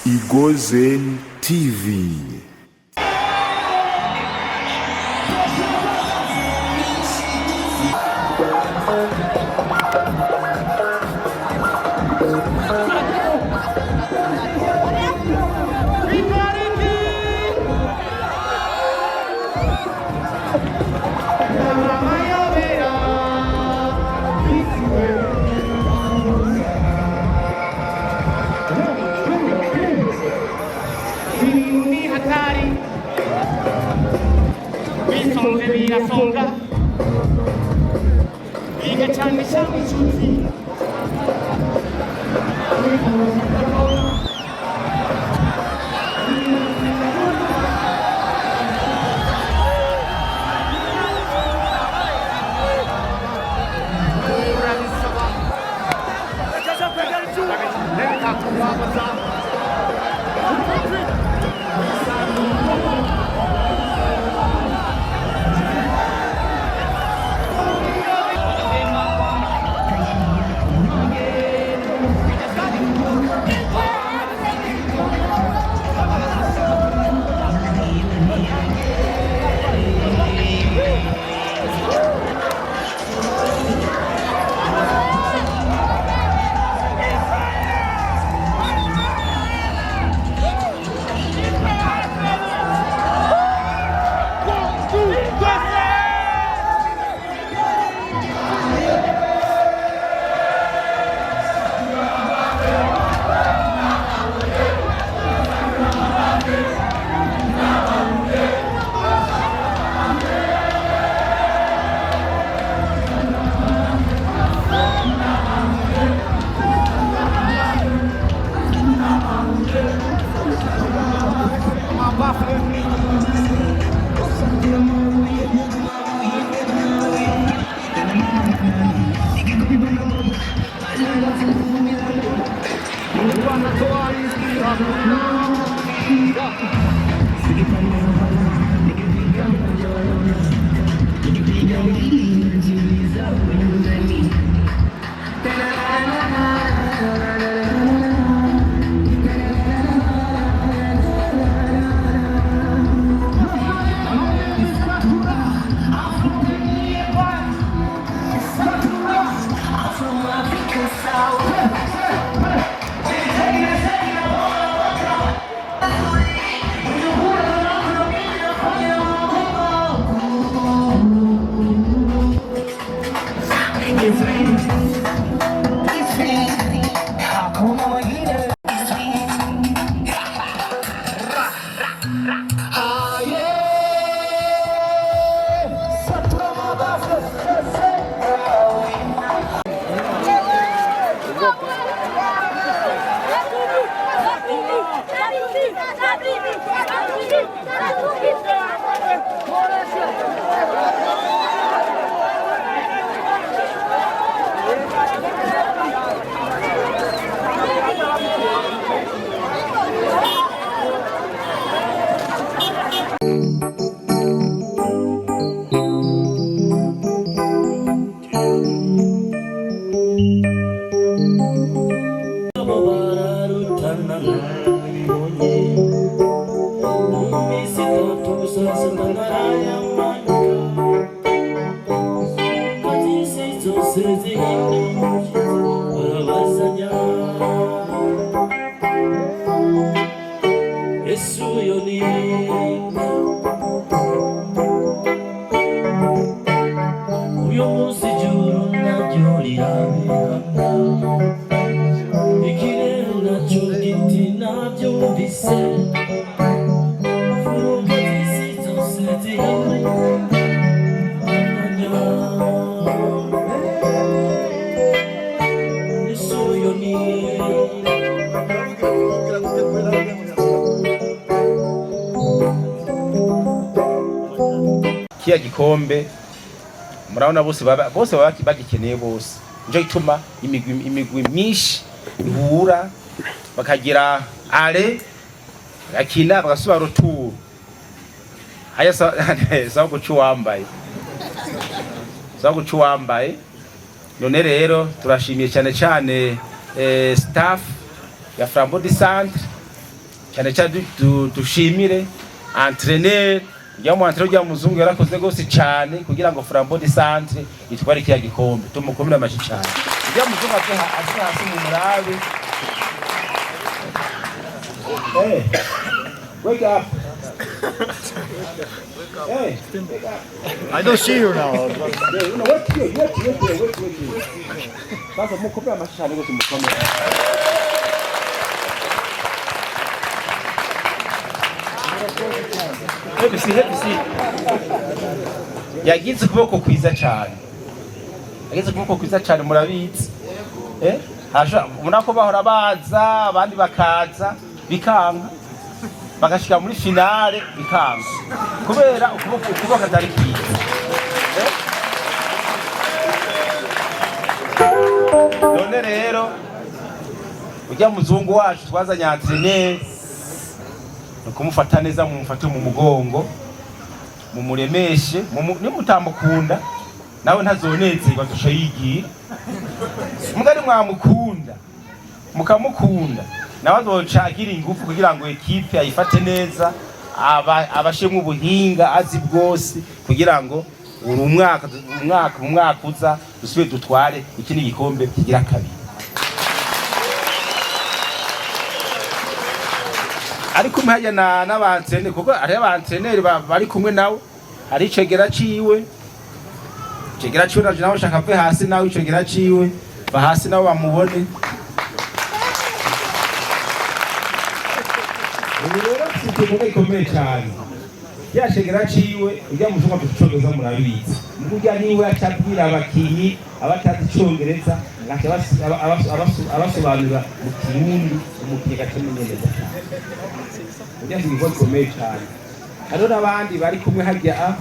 Igozen TV. Songa Iga chami chami chuti Kiya gikombe murabona bose bagikeneye bose nje gituma imigwi myinshi ihura bakagira ale akina bagasuba retour haya sawa gucu wambaye none rero turashimiye cyane staff ya Flambeau du Centre cyane dushimire entraîneur ya muzungu yarakoze gose cyane kugira ngo Flambeau du Centre itware kiya gikombe tumukomera amashi cyane ya muzungu hasi mu murabe. Hey, wake up. Hey, wake up. I don't see you now. Wait here. Sasa mukomera amashi cyane gose mukomera. Hebisi yagize ukuboko kwiza cyane murabizi munako bahora baza abandi bakaza bikanga bagashika muri finale bikanga kubera ukuboko atari kwiza none rero ujya muzungu wacu twazanye entraîneur kumufata neza mumufate mu mugongo mumuremeshe nimutamukunda nawe ntazonezerwa dusha yigira mugari mwamukunda mukamukunda nawe azocagira ingufu kugira ngo equipe ayifate neza abashemwe ubuhinga azi bwose kugira ngo umwaka uza dusubire dutware ikindi gikombe kigira kabiri. Ari kumwe hajya n'abantrene kuko ari abantreneri bari kumwe nawe ari icegera ciwe nawe shaka pe hasi nawe icegera ciwe ba hasi nawe bamubone. Rero situbone ikomeye cyane yashegera ciwe ujya mu cyumba cy'Icyongereza murabizi mujya niwe atabwira abakinyi abatazi Icyongereza abasobanurira mu Kirundi umukinyi gatemenyereza cyane ujya ikomeye cyane. Hariho n'abandi bari kumwe hajya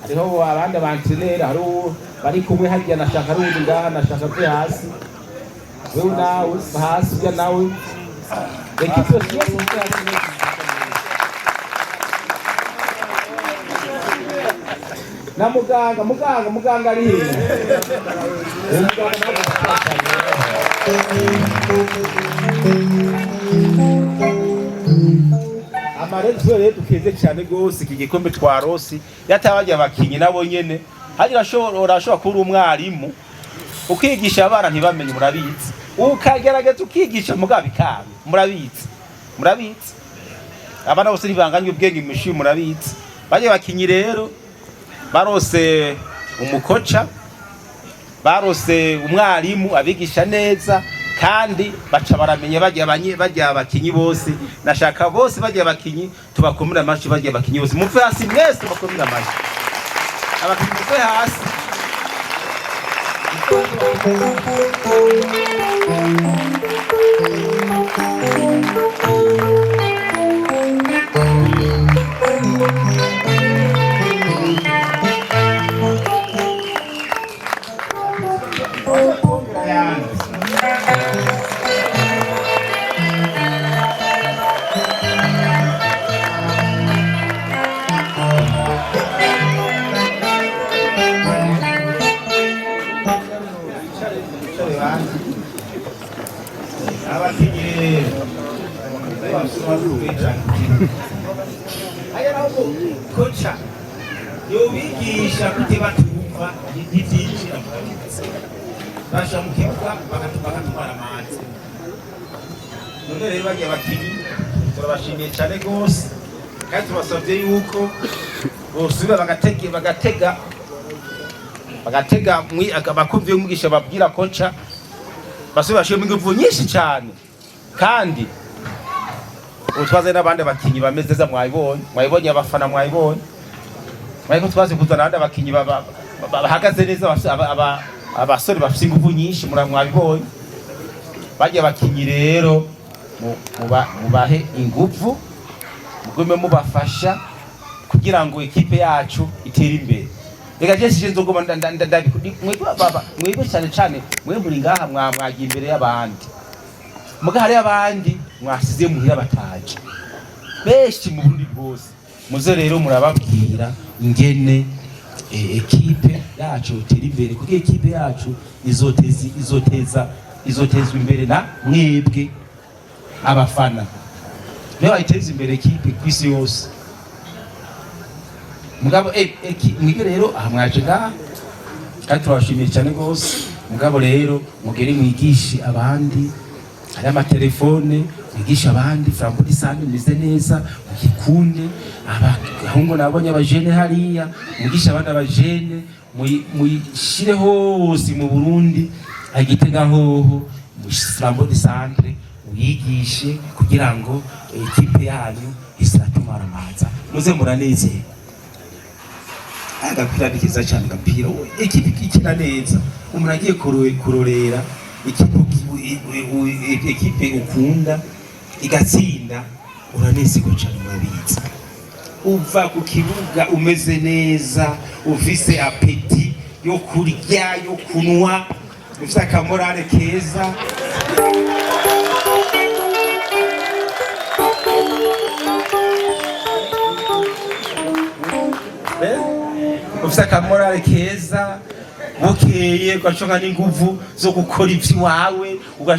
hariho abandi abantreneri hariho bari kumwe hajya nashaka rundi ngaha nashaka pe hasi wewe nawe hasi ujya nawe ekipo yose na muganga ari hino amarezwe rero tukeze cyane gose iki gikombe twa Rosi yatabajya abakinyi nabo nyene hagira urashobora kuri umwarimu ukigisha abana ntibamenye murabizi ukagerageza ukigisha mugabikanga murabizi abana bose nibanganye ubwenge imishi murabizi baje bakinyi rero barose umukoca barose umwarimu abigisha neza kandi baca baramenya bajya abakinyi bose nashaka bose bajya abakinyi tubakomera amashi bajya abakinyi bose mupfe hasi mwese bakomera amashi abakinyi mupfe hasi aya naho kocha yobigisha kuteba tumva ibyinshi basha mu kibuga bakatumara amazi none rero bagiye abakinyi turabashimiye cyane gose kandi tubasabye yuko bosubira bagatega abakumviye umugisha babwira kocha basubira bashimwe ingufu nyinshi cyane kandi utwaze n'abandi bakinyi bameze neza mwayibonye abafana mwayibonye mwayiko twaze kuzana abandi bakinyi bahagaze neza abasore bafite ingufu nyinshi mwabibonye bagiye bakinyi rero mubahe ingufu mugume mubafasha kugira ngo ekipe yacu itere imbere reka Jesse je nzogoma mwebwe cyane cyane mwe muri ngaha mwagiye imbere y'abandi muga hari abandi mwasize muhira bataje beshi mu Burundi bwose muze rero murababwira ingene ekipe yacu itera imbere kuko ekipe yacu izoteza imbere na mwebwe abafana niyo ayiteza imbere ekipe kwisi yose mugabo mwige rero aha mwaje ngaha kandi turabashimiye cyane gose mugabo rero mugere mwigishe abandi hari amatelefone mwigisha abandi frambo disande meze neza mukikunde abahungu nabonye abajene hariya mwigisha abandi abajene muyishire hose mu Burundi agitega hoho frambo disande muyigishe kugira ngo ekipe yanyu isatumara amaza muze muranezeye agapira bikiza cyane agapira ekipe ikina neza umuntu agiye kurorera ekipe ukunda igatsinda uranezerwa cyane murabizi uva ku kibuga umeze neza ufise apeti yo kurya yo kunwa ufise akamorale keza ufise akamorale keza bukeye ugashonga n'inguvu zo gukora ivy'iwawe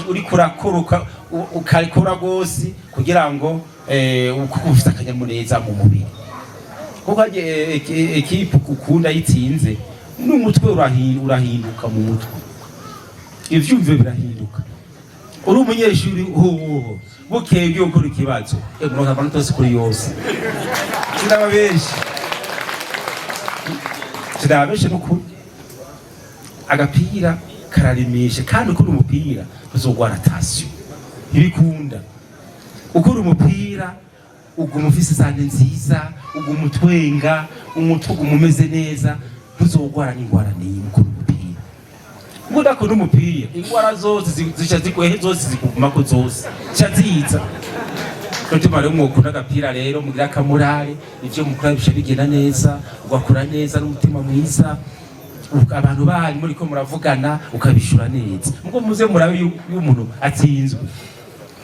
uri kurakora ukarikora gose kugira ngo ufise akanyamuneza mu mubiri kuko ekipe ukunda yitsinze n'umutwe urahinduka mu mutwe ivyumve birahinduka uri umunyeshuri hoho bukeye ugiye gukora ikibazo muronka amanota yose kuri yose sinabeshe n'ukuri agapira kararimishe kandi ukora umupira uzogwara tasyo ibikunda ukora umupira uguma ufise sande nziza uguma utwenga umutwe umeze neza uzogwara n'ingwara niyi ukora umupira ngudakora umupira ingwara zose zica zikwehe zose zikugumako zose zica Kutuma rero mwokunda agapira rero mugira akamurare ivyo mukora bisha bigenda neza ugakora neza n'umutima mwiza abantu bari muri ko muravugana ukabishura neza muko muze murabe y'umuntu atsinzwe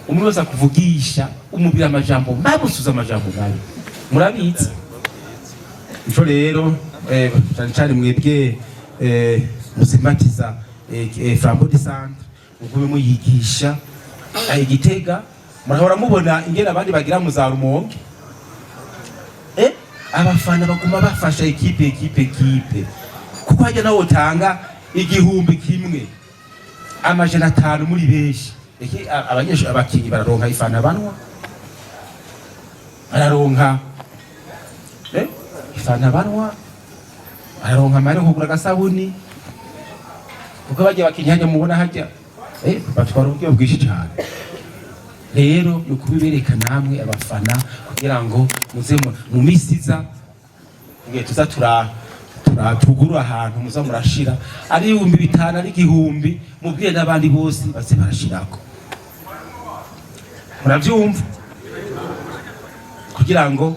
umuntu wese akuvugisha umubira amajambo mabusuza amajambo nayo murabitse ico rero cyane mwebwe musimatiza frambo de centre ugume muyigisha Gitega murahora mubona ingene abandi bagira mu za Rumonge abafana baguma bafasha ekipe kuko hajya nawo utanga 1,000 amajana 5 muri beshi abanyeshuri abakinyi bararonka ifana banwa bararonka ifana banwa bararonka mari kugura gasabuni kuko bajya bakinyi hajya mubona hajya batwara ubwiyo bwishi cyane rero yukubibereka namwe abafana kugira ngo muze mu misiza ngiye tuza tuguru ahantu muza murashira ari 5,000 ari 1,000 mubwiye n'abandi bose base barashirako muravyumva kugira ngo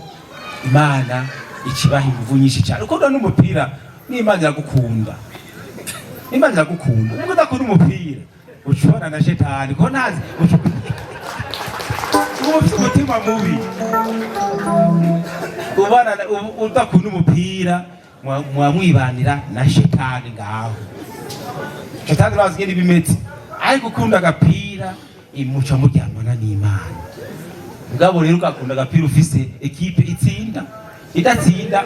Imana ikibaha inguvu nyinshi cyane uko ndo n'umupira n'Imana iragukunda ubwo udakora umupira ucubana na shetani ko nazi ufite umutima mubi ubana udakunda umupira mwamwibanira na shetani ngaho shetani bazigenda ibimetse ariko ukunda agapira imuca mujyanwa n'Imana mugabo rero ugakunda agapira ufise ekipe itsinda idatsinda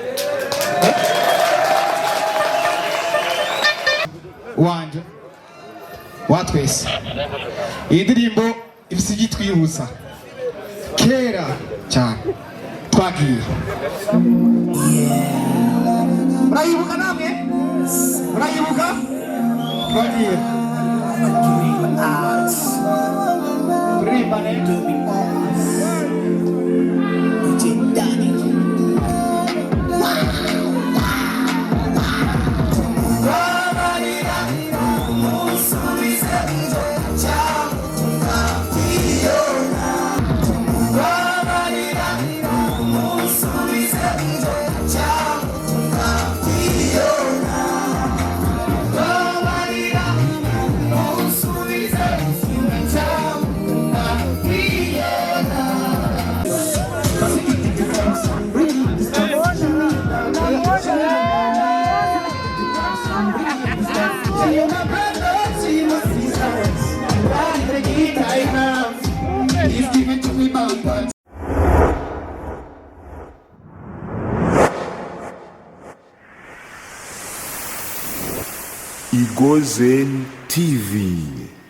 wanje watwese iyi ndirimbo ifise igitwibutsa kera cyane twagiye murayibuka namwe murayibuka twagiye turirimbane Igozen TV.